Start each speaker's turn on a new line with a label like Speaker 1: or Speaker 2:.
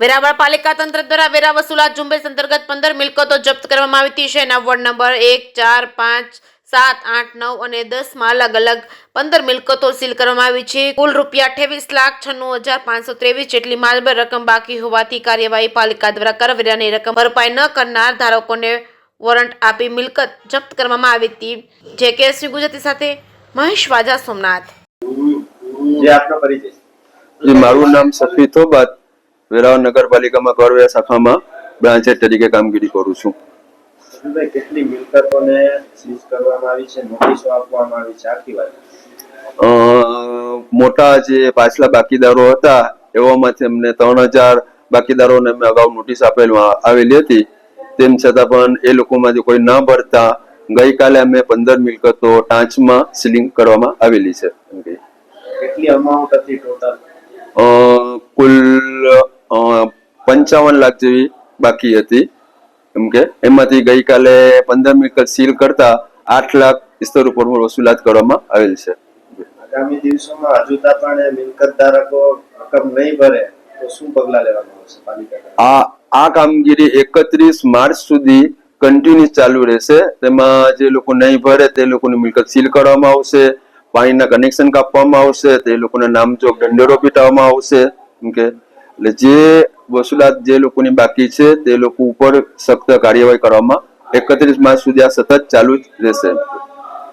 Speaker 1: વેરાવળ પાલિકા તંત્ર દ્વારા વેરા વસૂલાત ઝુંબેશ અંતર્ગત 15 મિલકતો જપ્ત કરવામાં આવી હતી. શહેરના વોર્ડ નંબર 1, 4, 5, 7, 8, 9 અને 10 માં અલગ અલગ 15 મિલકતો સીલ કરવામાં આવી છે. કુલ ₹28,96,523 જેટલી માલબર રકમ બાકી હોવાથી કાર્યવાહી પાલિકા દ્વારા કરવેરાની રકમ ભરપાઈ ન કરનાર ધારકોને વોરંટ આપી મિલકત જપ્ત કરવામાં આવી હતી. જે કેસની ગુજરાતી સાથે મહેશ વાજા, સોમનાથ.
Speaker 2: જે આપનો પરિચય?
Speaker 3: મારું નામ સફી થોબાત, વેરાવળ નગરપાલિકામાં કરવેરા શાખામાં બ્રાન્ચ હેડ તરીકે કામગીરી કરું છું.
Speaker 2: સફીભાઈ, કેટલી મિલકતોને સીઝ કરવામાં આવી છે, નોટિસો આપવામાં આવી છે, આખી વાત?
Speaker 3: મોટા જે પાછલા બાકીદારો હતા એવામાંથી અમને 3,000 બાકીદારોને અમે અગાઉ નોટિસ આવેલી હતી. તેમ છતાં પણ એ લોકોમાંથી કોઈ ન ભરતા ગઈકાલે અમે 15 મિલકતો ટાંચમાં સીલિંગ કરવામાં આવેલી છે.
Speaker 2: કેટલી અમાઉન્ટ હતી ટોટલ?
Speaker 3: કુલ 55 લાખ જેવી બાકી હતી. એમ કે એમાંથી ગઈકાલે 15 મિલકત સીલ કરતા 8 લાખ સ્તર ઉપર વસૂલાત કરવામાં આવેલ છે.
Speaker 2: આગામી દિવસોમાં હજુ પણ મિલકત ધારકો રકમ નહીં ભરે તો શું પગલાં લેવામાં આવશે પાલિકા?
Speaker 3: આ કામગીરી 31 માર્ચ સુધી કન્ટિન્યુ ચાલુ રહેશે. તેમાં જે લોકો નહીં ભરે તે લોકોની મિલકત સીલ કરવામાં આવશે, પાણીના કનેક્શન કાપવામાં આવશે, તે લોકોના નામચોક દંડેરો પીટાવવામાં આવશે. એટલે જે વસૂલાત જે લોકોની બાકી છે તે લોકો ઉપર સખ્ત કાર્યવાહી કરવામાં 31 માર્ચ સુધી આ સતત ચાલુ જ રહેશે.